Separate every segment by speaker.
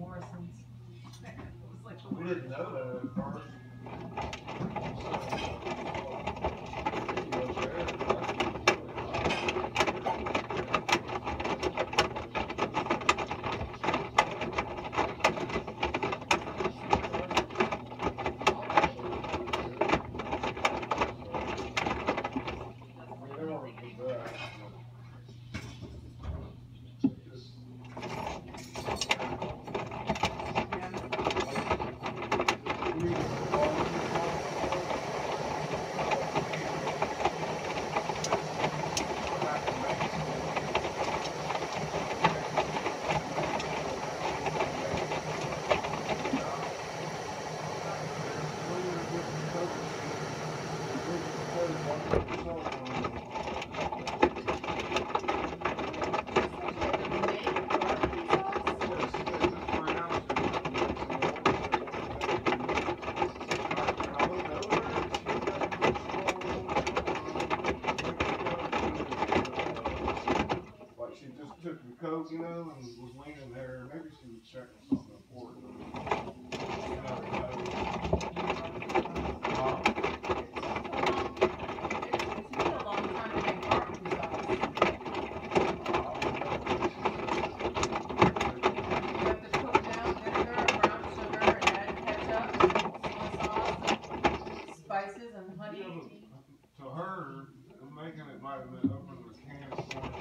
Speaker 1: Morrison's. It was like the
Speaker 2: We didn't know that at first. Took the coat, you know, and was leaning there. Maybe she was checking something important. You know,
Speaker 1: It's been a long time to make barbecue sauce. You have to cook down vinegar, brown sugar, and add ketchup, soy sauce, spices, and honey.
Speaker 2: To her, making it might have been opening the can of corn.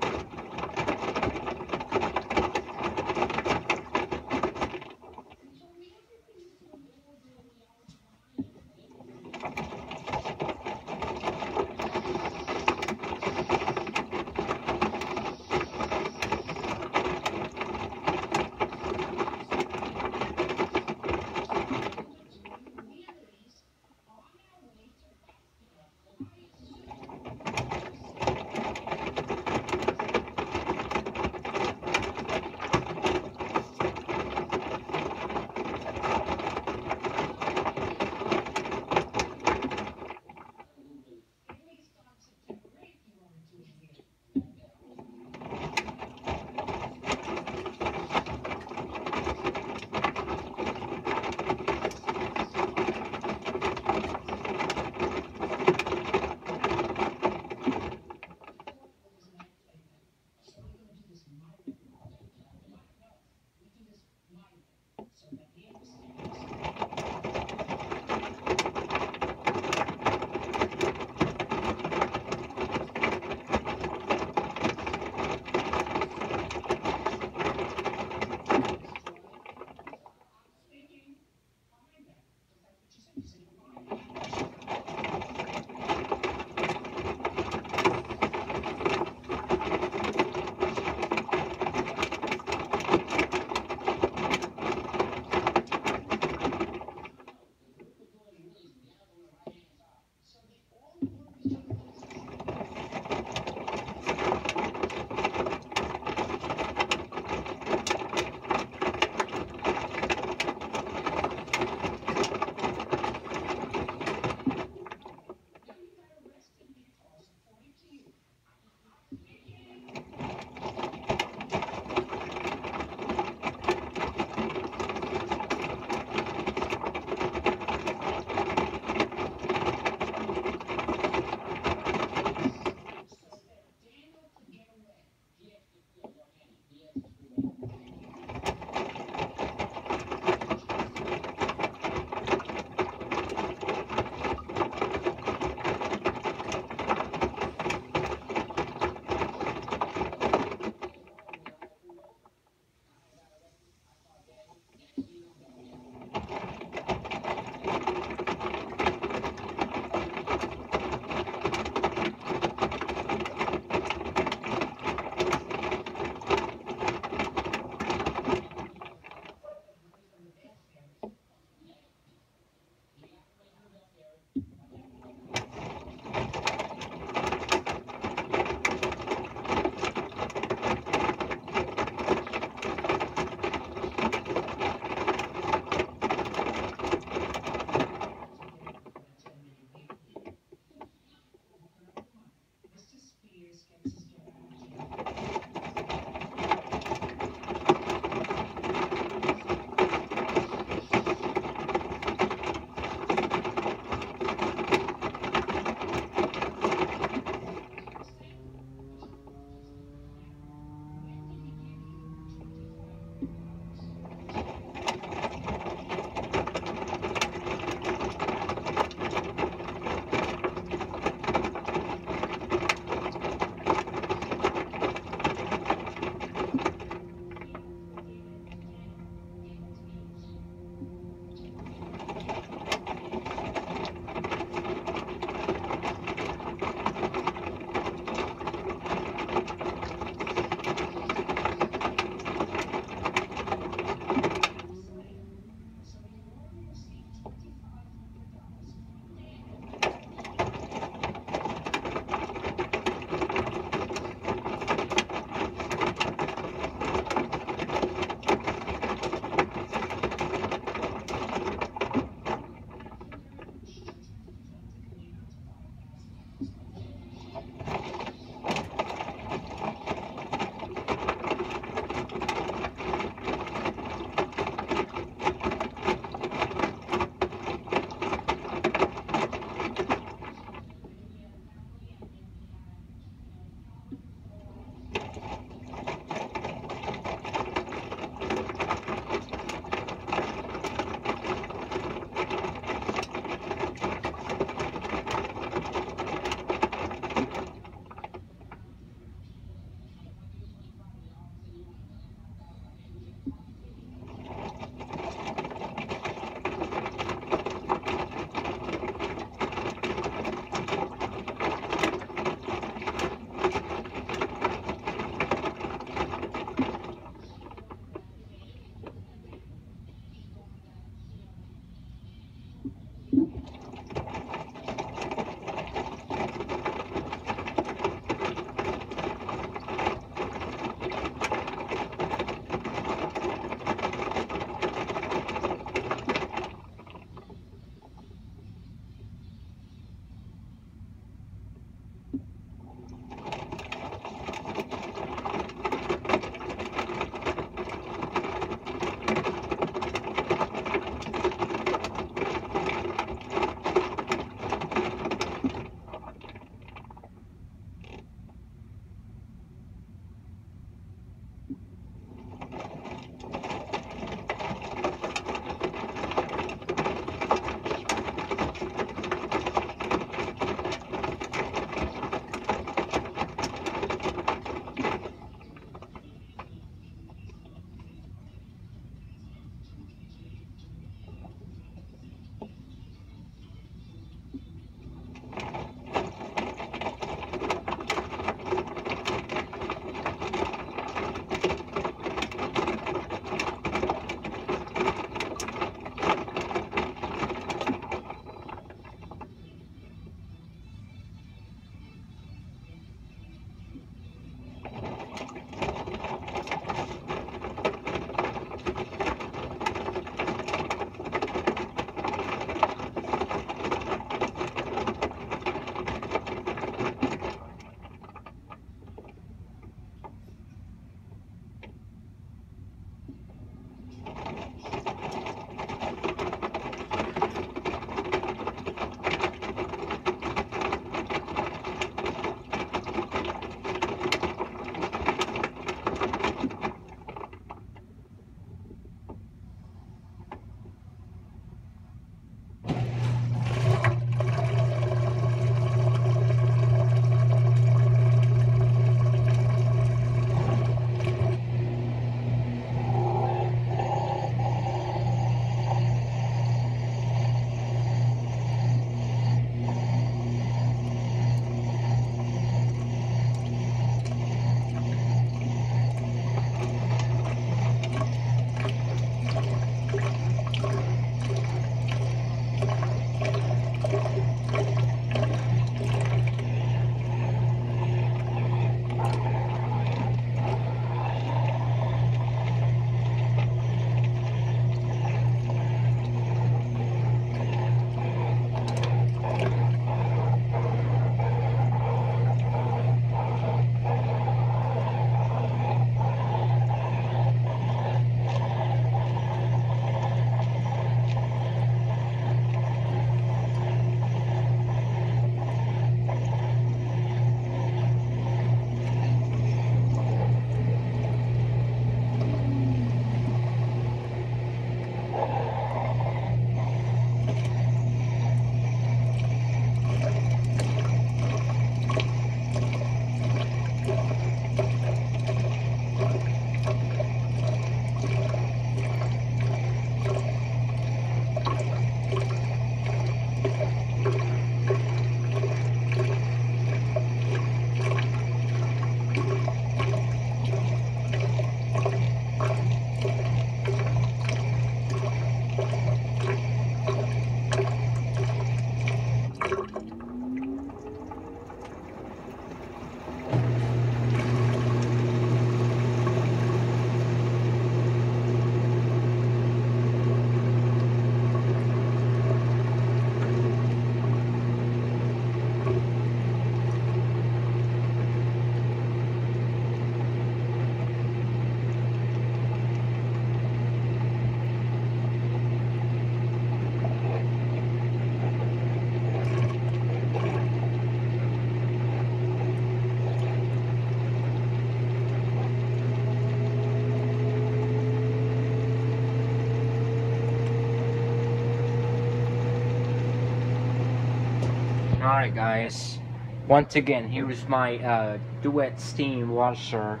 Speaker 3: Alright guys, once again, here's my duet steam washer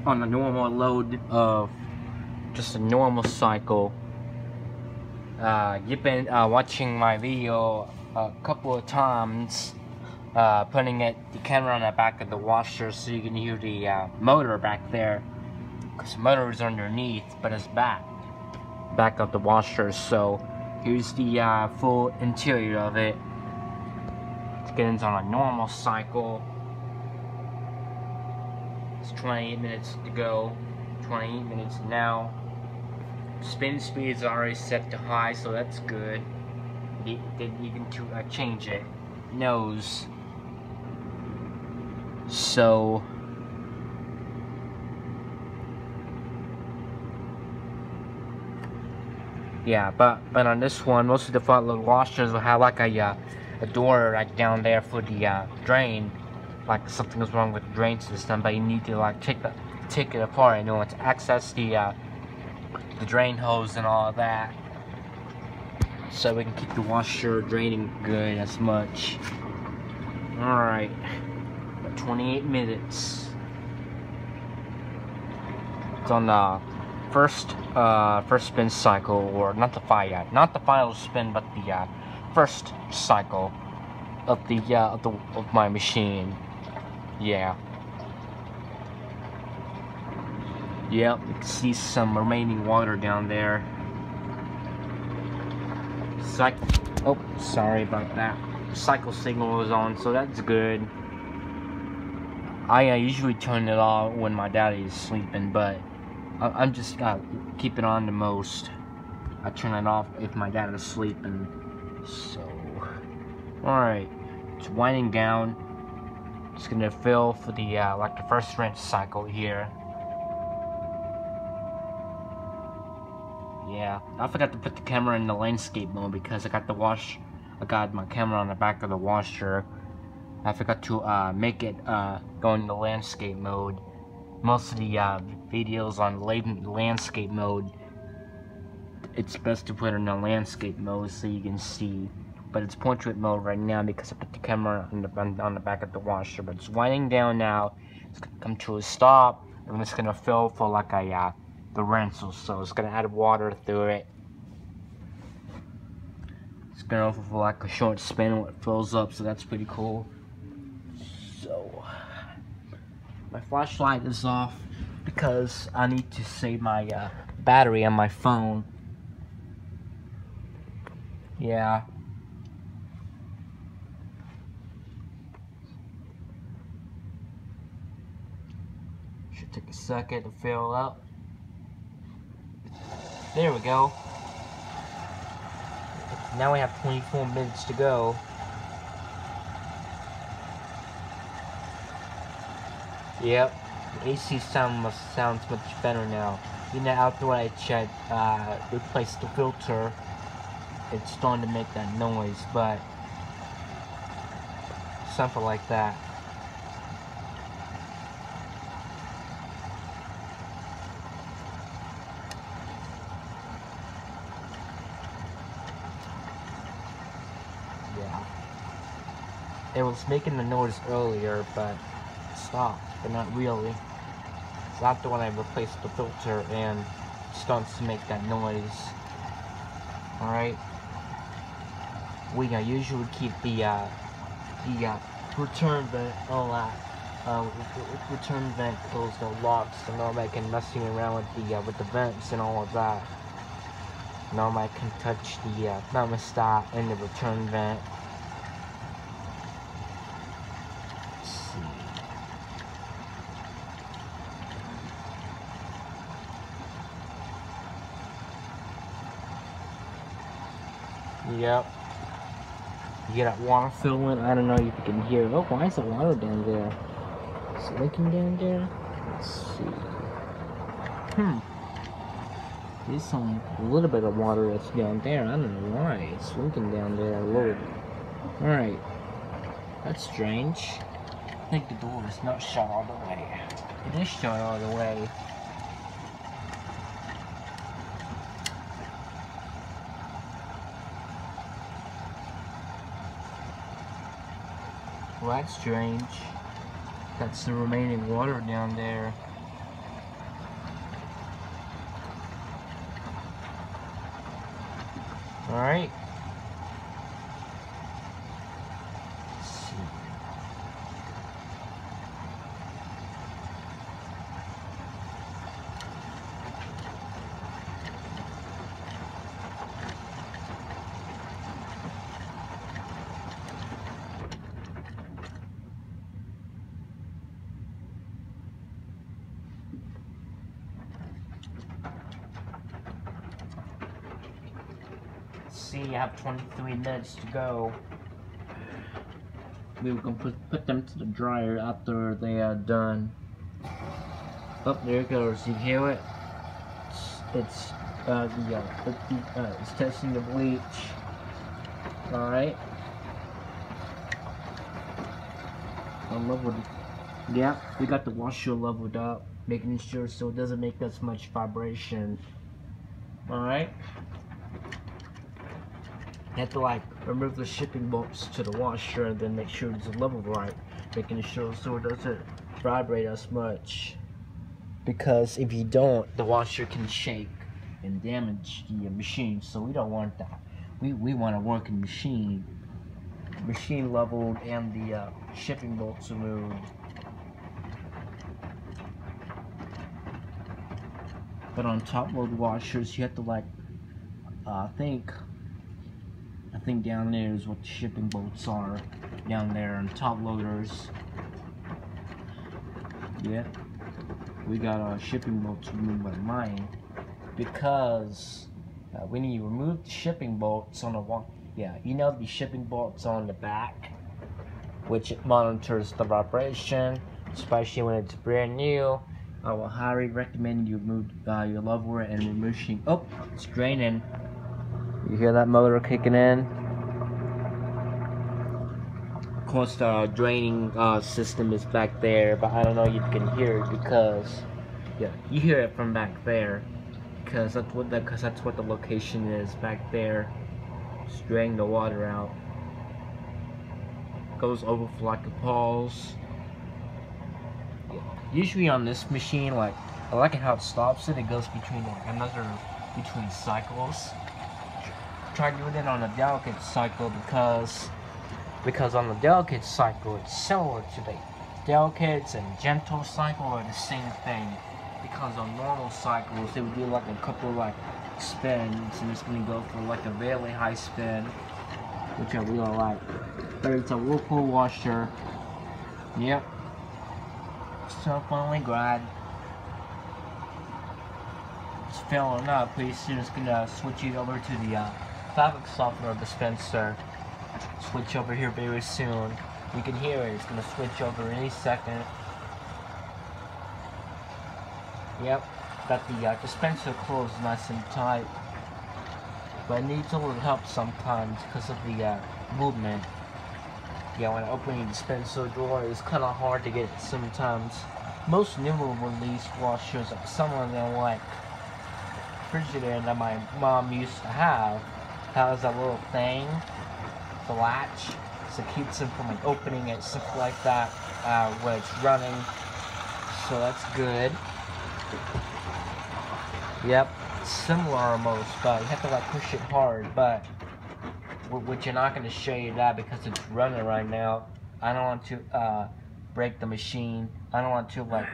Speaker 3: on a normal load of just a normal cycle. You've been watching my video a couple of times, putting the camera on the back of the washer so you can hear the motor back there, because the motor is underneath but it's back of the washer. So here's the full interior of it. It's on a normal cycle. It's 28 minutes to go. 28 minutes now. Spin speed is already set to high, so that's good. Then you can change it. Nose. So yeah, but on this one, most of the front load washers will have like a door right down there for the drain. Like something is wrong with the drain system, but you need to like take it apart in order to access the drain hose and all of that, so we can keep the washer draining good as much. Alright, 28 minutes. It's on the first spin cycle, or not the final spin, but the first cycle of my machine. Yeah. Yep, you can see some remaining water down there. Oh, sorry about that. Cycle signal is on, so that's good. I usually turn it off when my daddy is sleeping, but I'm just keep it on the most. I turn it off if my dad is sleeping. So, alright, it's winding down. It's gonna fill for the like the first rinse cycle here. Yeah, I forgot to put the camera in the landscape mode because I got my camera on the back of the washer. I forgot to make it go in the landscape mode. Most of the videos on landscape mode, it's best to put it in the landscape mode so you can see. But it's portrait mode right now because I put the camera on the back of the washer. But it's winding down now. It's gonna come to a stop, and it's gonna fill for like the rinse. So it's gonna add water through it. It's gonna go for like a short spin when it fills up, so that's pretty cool. So my flashlight is off because I need to save my battery on my phone. Yeah. Should take a second to fill up. There we go. Now we have 24 minutes to go. Yep, the AC sounds much better now. You know, after I checked, replaced the filter, it's starting to make that noise, but something like that. Yeah. It was making the noise earlier, but stopped, but not really. It's after when I replaced the filter and it starts to make that noise. Alright. We usually keep the return vent return vent closed or locked, so nobody can messing around with the vents and all of that. Nobody can touch the thermostat and the return vent. Let's see. Yep. You get that water filling. I don't know if you can hear it. Oh, why is the water down there? Is it leaking down there? Let's see. There's a little bit of water that's down there. I don't know why. It's leaking down there a little. Alright. That's strange. I think the door is not shut all the way. It is shut all the way. Well, that's strange. That's the remaining water down there. Alright. Let's see. See, I have 23 minutes to go. We were gonna put them to the dryer after they are done. Oh, there it goes. You hear it? It's testing the bleach. All right. I leveled it. Yeah, we got the washer leveled up, making sure so it doesn't make as much vibration. All right. You have to like remove the shipping bolts to the washer and then make sure it's leveled right, making sure so it doesn't vibrate as much. Because if you don't, the washer can shake and damage the machine. So we don't want that. We want a working machine leveled and the shipping bolts removed. But on top load washers, you have to like I think down there is what the shipping bolts are. Down there on top loaders. Yeah. We got shipping bolts removed by mine. Because when you remove the shipping bolts on the wall, yeah, you know the shipping bolts on the back, which it monitors the vibration, especially when it's brand new. I will highly recommend you remove your leveler and removing. Oh, it's draining. You hear that motor kicking in? Of course, the draining system is back there, but I don't know if you can hear it because, yeah, you hear it from back there, because that's what the location is back there. Just draining the water out. Goes over for like a pause. Yeah. Usually on this machine, like I like it how it stops it. It goes between between cycles. Try doing it on a delicate cycle because on the delicate cycle it's similar to the delicate and gentle cycle are the same thing. Because on normal cycles it would be like a couple like spins and it's gonna go for like a really high spin, which I really like. But it's a Whirlpool washer. Yep. So finally glad it's filling up. Pretty soon it's gonna switch it over to the fabric softener dispenser. Switch over here very soon. You can hear it. It's gonna switch over any second. Yep. Got the dispenser closed nice and tight. But it needs a little help sometimes because of the movement. Yeah, when opening the dispenser drawer, it's kind of hard to get it sometimes. Most newer release washers, like some of them like Frigidaire that my mom used to have, has a little thing, the latch, so it keeps them from like opening it, stuff like that, when it's running. So that's good. Yep, similar almost, but you have to like push it hard, but which you're not going to show you that because it's running right now. I don't want to break the machine. I don't want to like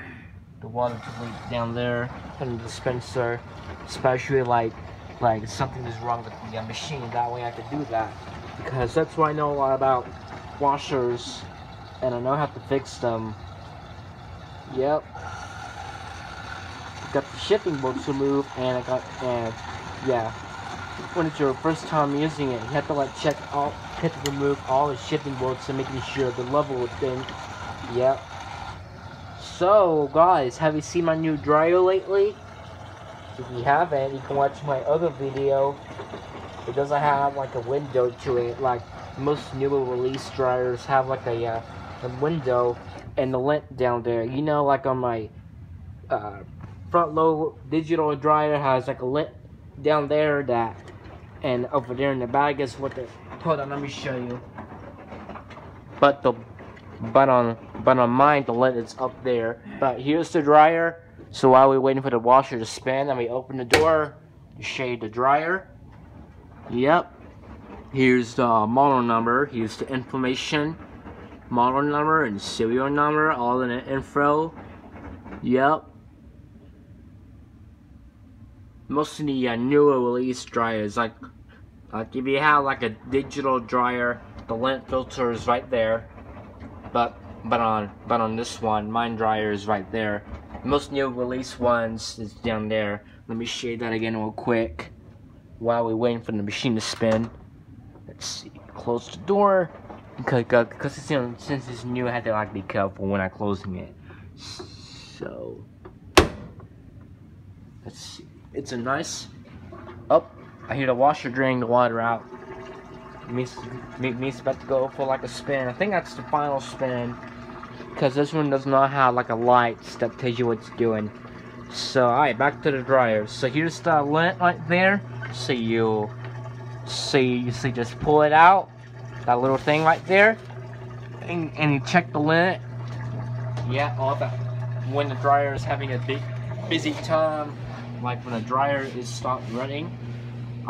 Speaker 3: the water to leak down there in the dispenser, especially like something is wrong with the machine. That way I can do that because that's why I know a lot about washers and I know how to fix them. Yep. Got the shipping bolts removed and yeah. When it's your first time using it, you have to like remove all the shipping bolts and making sure the level is in. Yep. So guys, have you seen my new dryer lately? If you haven't, you can watch my other video. It doesn't have like a window to it. Like most newer release dryers have like a window and the lint down there. You know, like on my front load digital dryer has like a lint down there that. And over there in the bag is what the, hold on, let me show you. But but on mine the lint is up there. But here's the dryer. So while we're waiting for the washer to spin, and we open the door to shade the dryer. Yep. Here's the model number. Here's the information, model number and serial number, all in the info. Yep. Most of the newer release dryers, like if you have like a digital dryer, the lint filter is right there. But on this one, mine dryer is right there. Most new release ones is down there. Let me shade that again real quick while we're waiting for the machine to spin. Let's see. Close the door because since it's new, I had to like be careful when I'm closing it. So let's see. It's a nice. Oh, I hear the washer draining the water out. Me's about to go for like a spin. I think that's the final spin because this one does not have like a light that tells you what it's doing. So alright, back to the dryer. So here's the lint right there. So you just pull it out, that little thing right there, and you check the lint. Yeah, all that. When the dryer is having a busy time, like when the dryer is stopped running,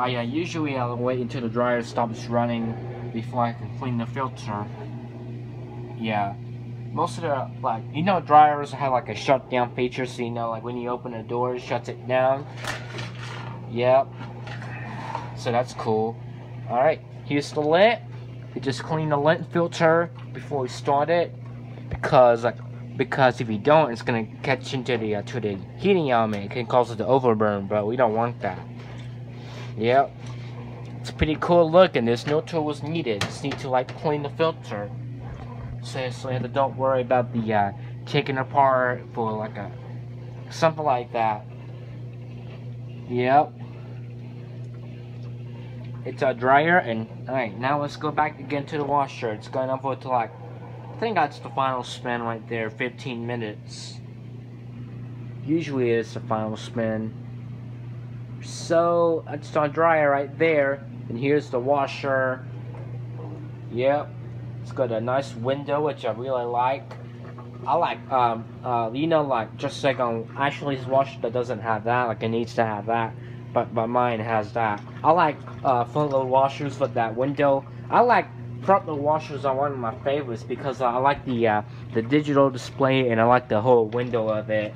Speaker 3: usually I'll wait until the dryer stops running before I can clean the filter. Yeah, most of the dryers have like a shutdown feature, so like when you open the door, it shuts it down. Yep. So that's cool. Alright, here's the lint. We just clean the lint filter before we start it, because if you don't, it's gonna catch into the heating element. It can cause it to overburn, but we don't want that. Yep, it's pretty cool looking. There's no tools needed. Just need to like clean the filter. So you don't worry about the taking apart for like something like that. Yep. It's a dryer, and alright, now let's go back again to the washer. It's going up to like, I think that's the final spin right there, 15 minutes. Usually it's the final spin. So it's the dryer right there, and here's the washer. Yep, it's got a nice window which I really like. I like like just like on Ashley's washer that doesn't have that, like it needs to have that. But mine has that. I like front load washers with that window. I like front load washers are one of my favorites because I like the digital display, and I like the whole window of it.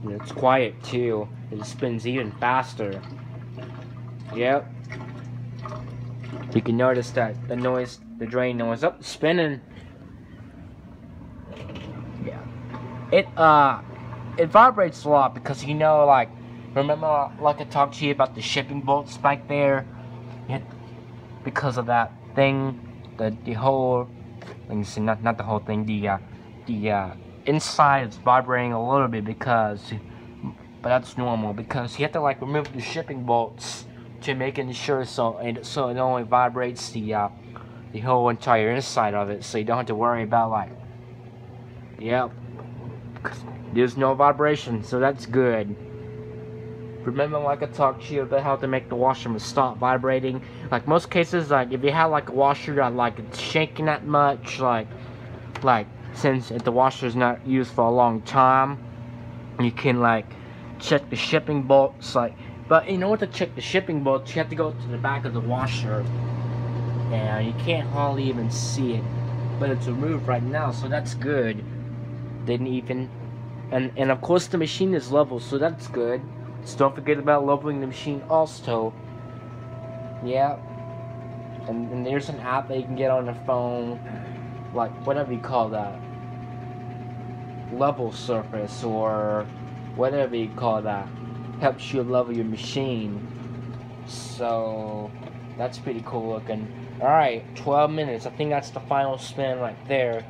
Speaker 3: It's quiet too. It spins even faster. Yep. You can notice that the noise, the drain noise, up spinning. Yeah. It vibrates a lot because like. Remember, like I talked to you about the shipping bolts back there? Because of that thing, the whole, not the whole thing, the inside is vibrating a little bit but that's normal because you have to like remove the shipping bolts to making sure so it only vibrates the whole entire inside of it, so you don't have to worry about like, yep, there's no vibration, so that's good. Remember, like I talked to you about how to make the washer stop vibrating. Like most cases, like if you have like a washer that like it's shaking that much, like since the washer is not used for a long time, you can like check the shipping bolts. But in order to check the shipping bolts, you have to go to the back of the washer, and you can't hardly even see it. But it's removed right now, so that's good. Didn't even, and of course the machine is level, so that's good. So don't forget about leveling the machine also. Yeah. And there's an app that you can get on the phone, like whatever you call that. Level surface or whatever you call that. Helps you level your machine. So that's pretty cool looking. Alright, 12 minutes. I think that's the final spin right there.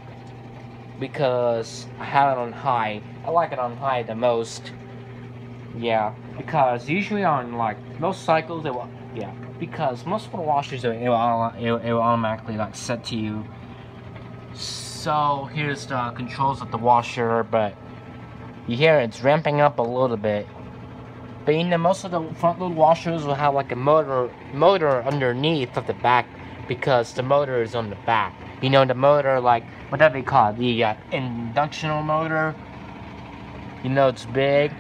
Speaker 3: Because I have it on high. I like it on high the most. Yeah, because usually on like most cycles it will, yeah, because most of the washers it will automatically like set to you. So here's the controls of the washer, but you hear it's ramping up a little bit. But most of the front load washers will have like a motor underneath of the back because the motor is on the back. You know, the motor, like, whatever you call it, the induction motor. You know, it's big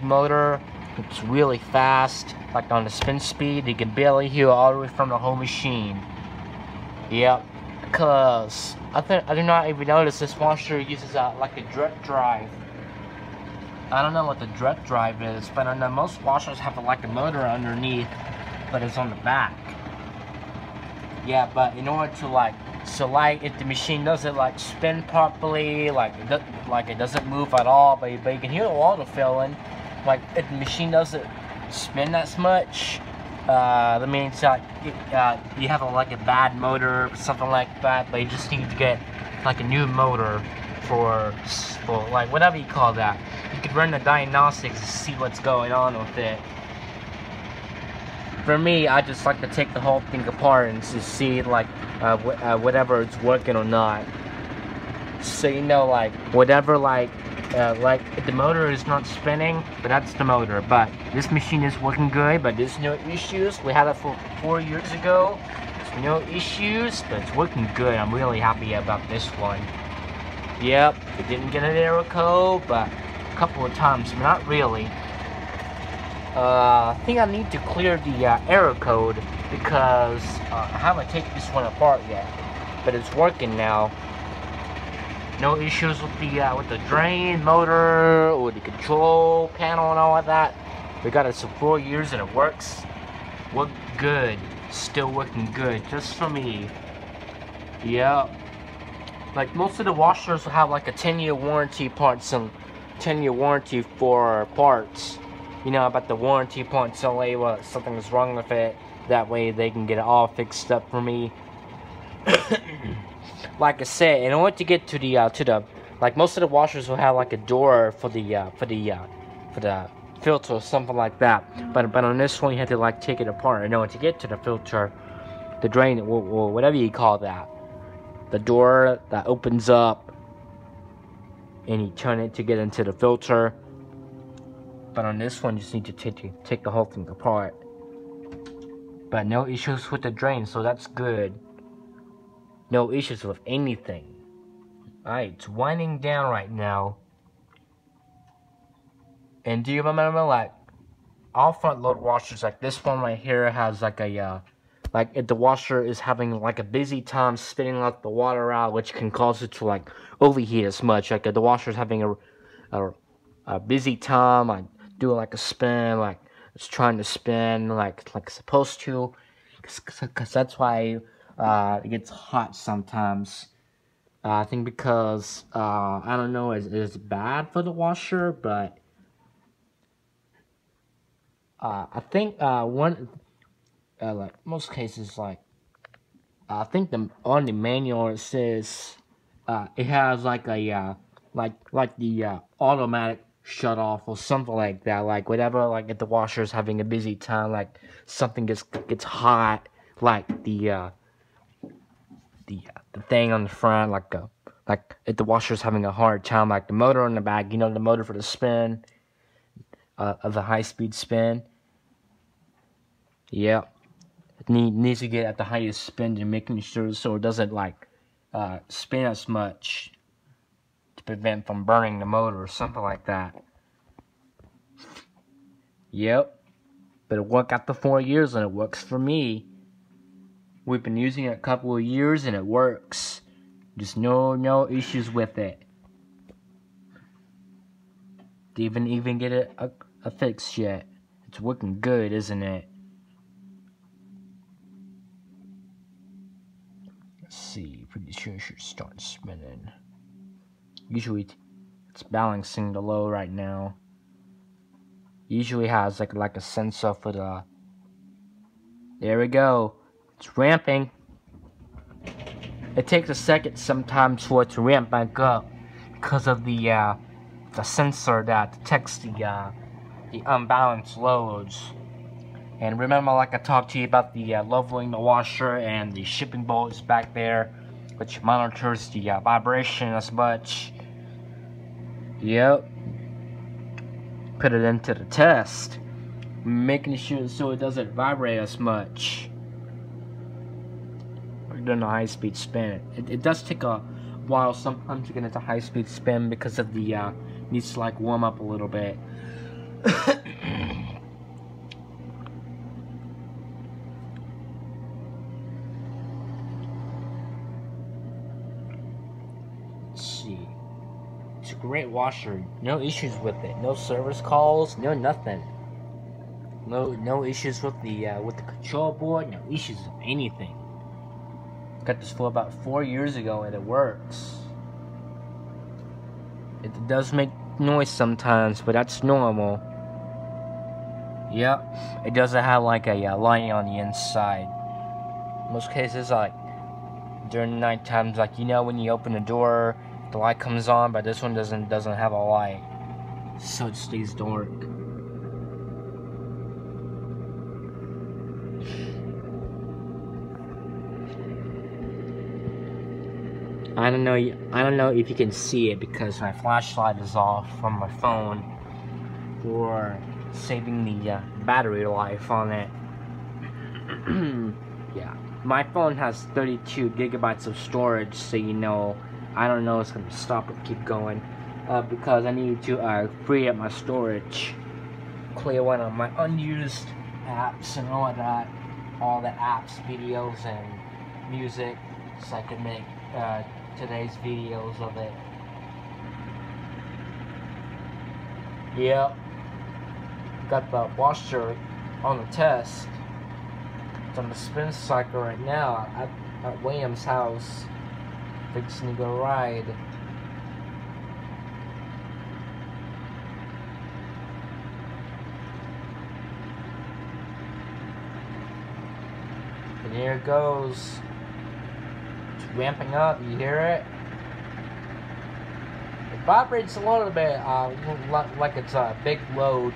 Speaker 3: motor. It's really fast, like on the spin speed. You can barely hear all the way from the whole machine. Yep, because I do not even notice this washer uses like a direct drive. I don't know what the direct drive is, but I know most washers have like a motor underneath, but it's on the back. Yeah, but in order to like, so like if the machine doesn't like spin properly, like it doesn't move at all, but you can hear the water filling. Like if the machine doesn't spin that much, that means you have like a bad motor or something like that. But you just need to get like a new motor for like whatever you call that. You could run the diagnostics to see what's going on with it. For me, I just like to take the whole thing apart and to see like whatever it's working or not. So you know, like whatever, like if the motor is not spinning, but that's the motor. But this machine is working good, but there's no issues. We had it for 4 years ago. There's no issues, but it's working good. I'm really happy about this one. Yep, it didn't get an error code, but a couple of times, but not really. I think I need to clear the error code because I haven't taken this one apart yet, but it's working now. No issues with the drain, motor, or the control panel and all of that. We got it for 4 years and it works. Worked good. Still working good, just for me. Yep. Like most of the washers will have like a 10-year warranty parts and 10-year warranty for parts. You know about the warranty parts, so if something's wrong with it, that way they can get it all fixed up for me. Like I said, in order to get to the like most of the washers will have like a door for the filter or something like that. But on this one you have to like take it apart in order to get to the filter, the drain, or whatever you call that. The door that opens up and you turn it to get into the filter. But on this one you just need to take the whole thing apart. But no issues with the drain, so that's good. No issues with anything. Alright, it's winding down right now. And do you remember, like, all front load washers, like this one right here has like a, like if the washer is having like a busy time spitting out the water out, which can cause it to like overheat as much. Like if the washer is having a busy time, like doing like a spin, like it's trying to spin like it's supposed to, because that's why it gets hot sometimes. I think because I don't know, it's bad for the washer, but I think like most cases, like I think on the manual it says it has like a like the automatic shut off or something like that. Like whatever, like if the washer is having a busy time, like something gets hot, like the thing on the front, like if the washer is having a hard time, like the motor on the back, you know, the motor for the spin of the high-speed spin. Yep, it needs to get at the highest spin and making sure so it doesn't like spin as much to prevent from burning the motor or something like that. Yep, but it worked after 4 years and it works for me. We've been using it a couple of years and it works. Just no issues with it. Didn't even get it a fix yet. It's working good, isn't it? Let's see, pretty sure it should start spinning. Usually it's balancing the low right now. Usually has like a sensor for the. There we go. It's ramping. It takes a second sometimes for it to ramp back up because of the sensor that detects the unbalanced loads. And remember, like I talked to you about the leveling the washer and the shipping bolts back there, which monitors the vibration as much. Yep. Put it into the test, making sure so it doesn't vibrate as much. doing a high-speed spin. It does take a while sometimes to get into high-speed spin because of the needs to like warm up a little bit. Let's see. It's a great washer. No issues with it. No service calls. No nothing. No issues with the control board. No issues with anything. Got this for about 4 years ago and it works. It does make noise sometimes, but that's normal. Yep, it doesn't have like a light on the inside. In most cases, like during night times, like you know when you open the door, the light comes on, but this one doesn't have a light, so it stays dark. I don't know if you can see it because my flashlight is off from my phone for saving the battery life on it. Yeah, my phone has 32 gigabytes of storage, so you know, I don't know it's gonna stop or keep going because I need to free up my storage, clear one of my unused apps and all that, all the apps, videos, and music, so I can make today's videos of it. Yep. Got the washer on the test. It's on the spin cycle right now at William's house. Fixing to go ride. And here it goes. Ramping up, you hear it? It vibrates a little bit, like it's a big load,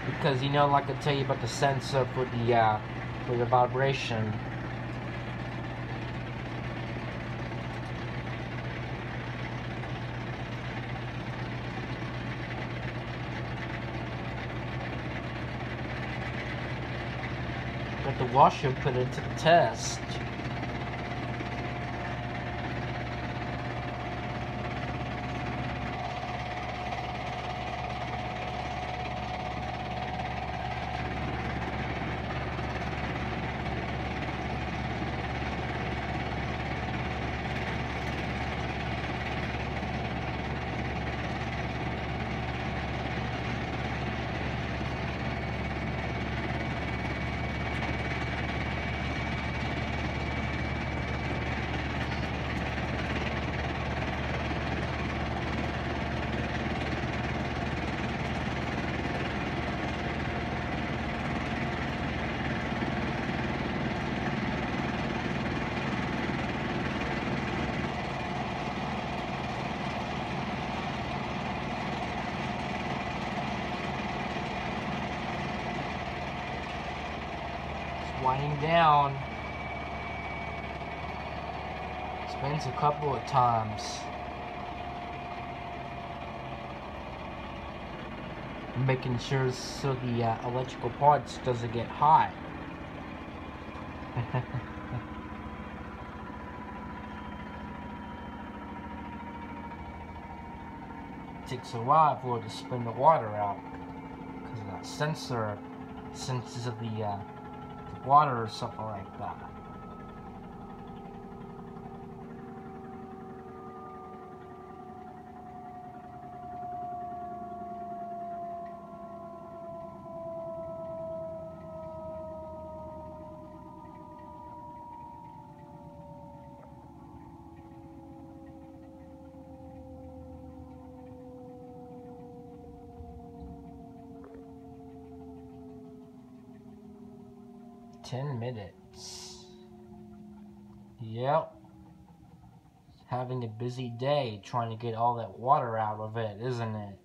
Speaker 3: because you know, like I tell you about the sensor for the vibration. But the washer put it to the test. Winding down. Spins a couple of times. Making sure so the electrical parts doesn't get hot. Takes a while for it to spin the water out because that sensor senses of the water or something like that. $10 minutes. Yep. Having a busy day trying to get all that water out of it, isn't it?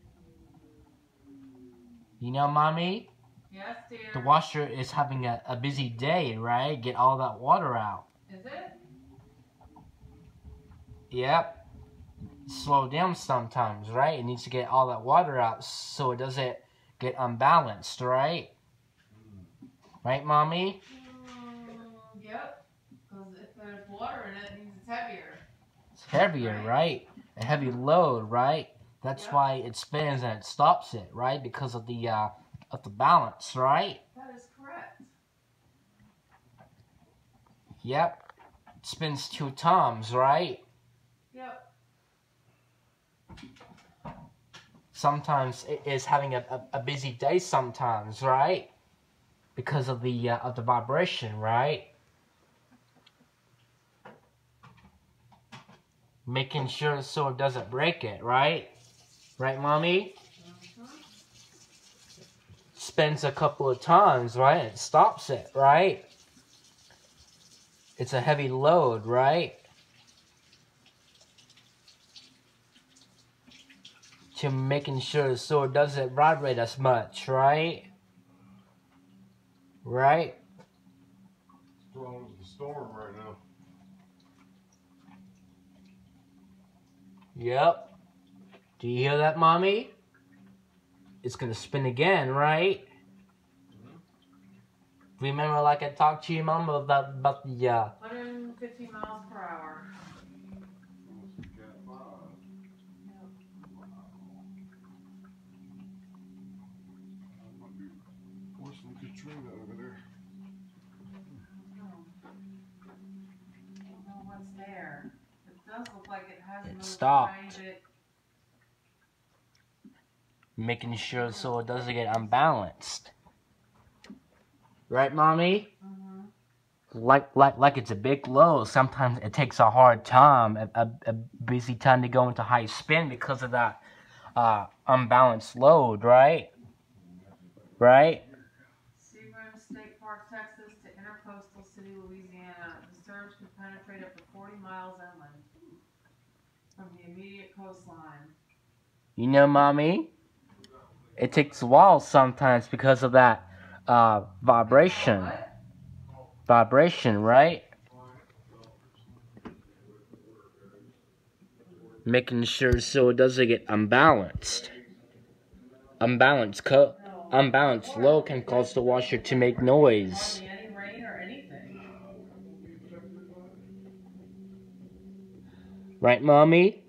Speaker 3: You know, Mommy?
Speaker 1: Yes, dear.
Speaker 3: The washer is having a busy day, right? Get all that water out.
Speaker 1: Is it?
Speaker 3: Yep. Slow down sometimes, right? It needs to get all that water out so it doesn't get unbalanced, right? Right, Mommy?
Speaker 1: Yep. Because if there's it means it's heavier.
Speaker 3: It's heavier, right? A heavy load, right? That's why it spins and it stops it, right? Because of the balance, right?
Speaker 1: That is correct.
Speaker 3: Yep. It spins 2 times, right?
Speaker 1: Yep.
Speaker 3: Sometimes it is having a busy day sometimes, right? Because of the vibration, right? Making sure so it doesn't break it, right? Right, Mommy? Spins a couple of times, right? And it stops it, right? It's a heavy load, right? To making sure so it doesn't vibrate as much, right? Right?
Speaker 2: It's going with the storm right now.
Speaker 3: Yep. Do you hear that, Mommy? It's gonna spin again, right? Remember, like I talked to you, Mom, about the
Speaker 1: 150 miles per hour.
Speaker 2: Forcing Katrina over there.
Speaker 1: I don't know what's there. It does look like it has moved
Speaker 3: stopped.
Speaker 1: a tiny bit.
Speaker 3: making sure so it doesn't get unbalanced. Right, Mommy? Like it's a big load. Sometimes it takes a hard time, a busy time to go into high spin because of that unbalanced load, right? Right?
Speaker 1: Seagram State Park, Texas to Intercoastal City, Louisiana. The surge could penetrate up to 40 miles inland from the immediate coastline.
Speaker 3: You know, Mommy, it takes a while sometimes because of that vibration.
Speaker 1: What?
Speaker 3: Vibration, right? Making sure so it doesn't get unbalanced. Unbalanced load can cause the washer to make noise.
Speaker 1: Hardly any rain or anything.
Speaker 3: Right, Mommy?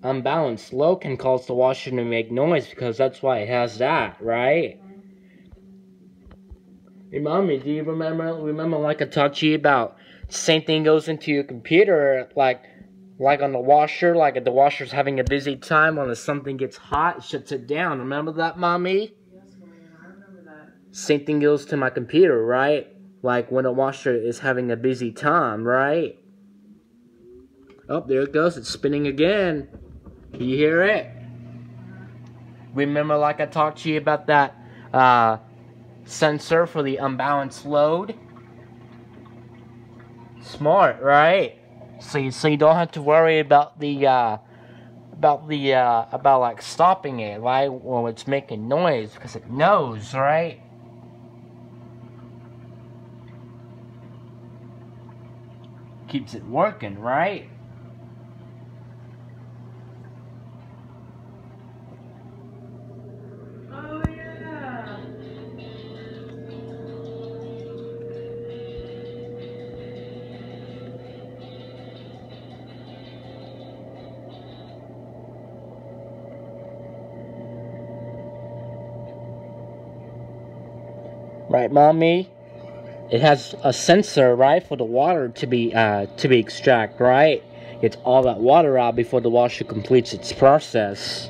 Speaker 3: Unbalanced load can cause the washer to make noise because that's why it has that, right? Hey, Mommy, do you remember like I talked to you about same thing goes into your computer, like on the washer, like if the washer's having a busy time, when something gets hot, it shuts it down. Remember that, Mommy?
Speaker 1: Yes, William, I remember that.
Speaker 3: Same thing goes to my computer, right? Like when a washer is having a busy time, right? Oh, there it goes. It's spinning again. You hear it? Remember like I talked to you about that sensor for the unbalanced load? Smart, right? So you don't have to worry about about like stopping it, right? When it's making noise, because it knows, right? Keeps it working, right?
Speaker 1: Oh, yeah.
Speaker 3: Right, Mommy? It has a sensor, right, for the water to be extracted, right? Gets all that water out before the washer completes its process.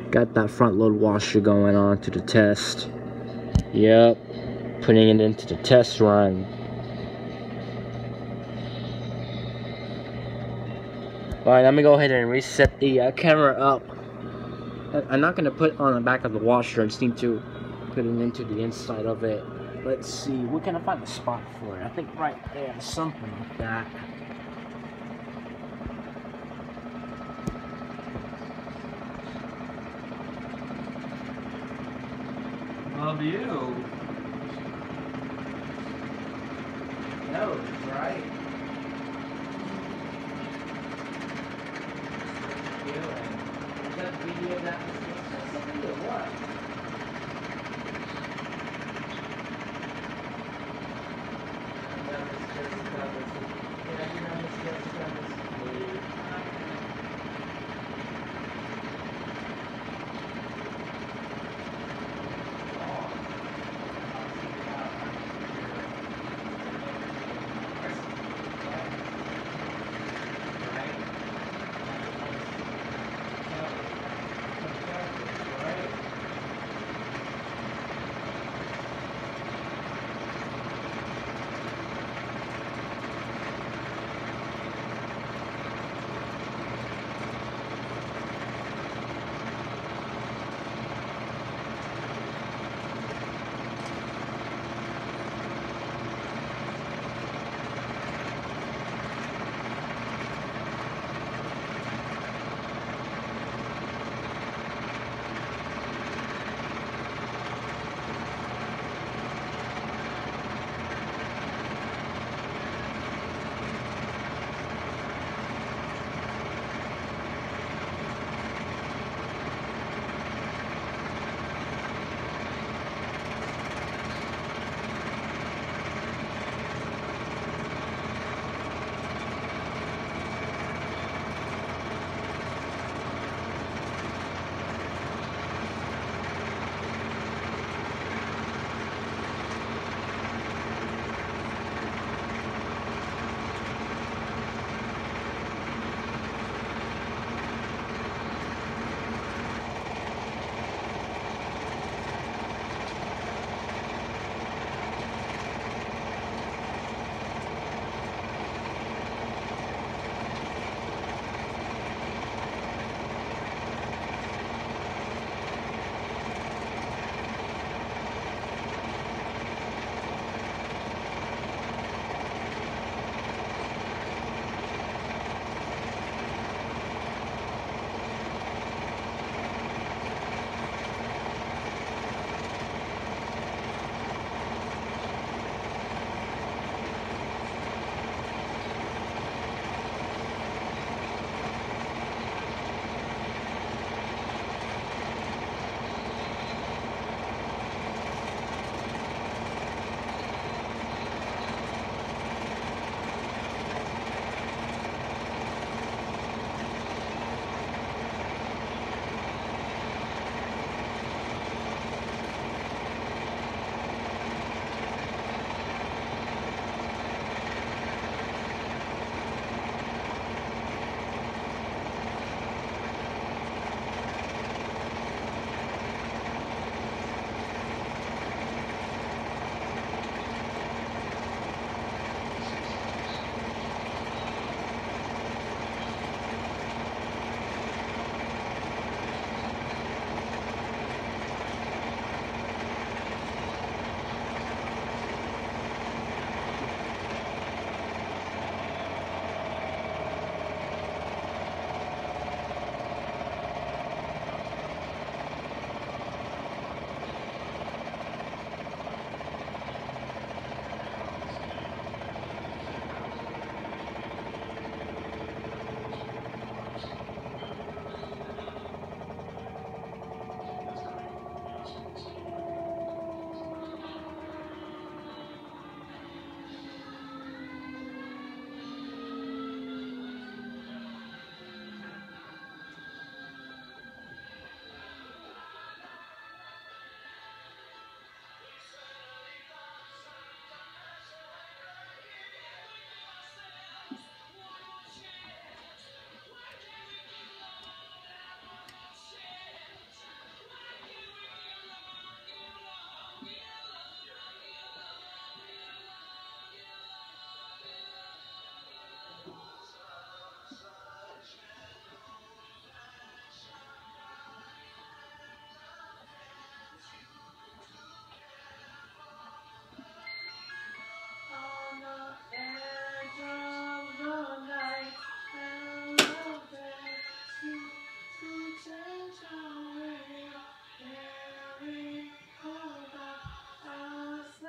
Speaker 3: Got that front load washer going on to the test. Yep, putting it into the test run. Alright, let me go ahead and reset the camera up. I'm not going to put it on the back of the washer. I just need to put it into the inside of it. Let's see, where can I find a spot for it? I think right there, something like that. Love you. Nose, right?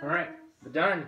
Speaker 3: Alright, we're done.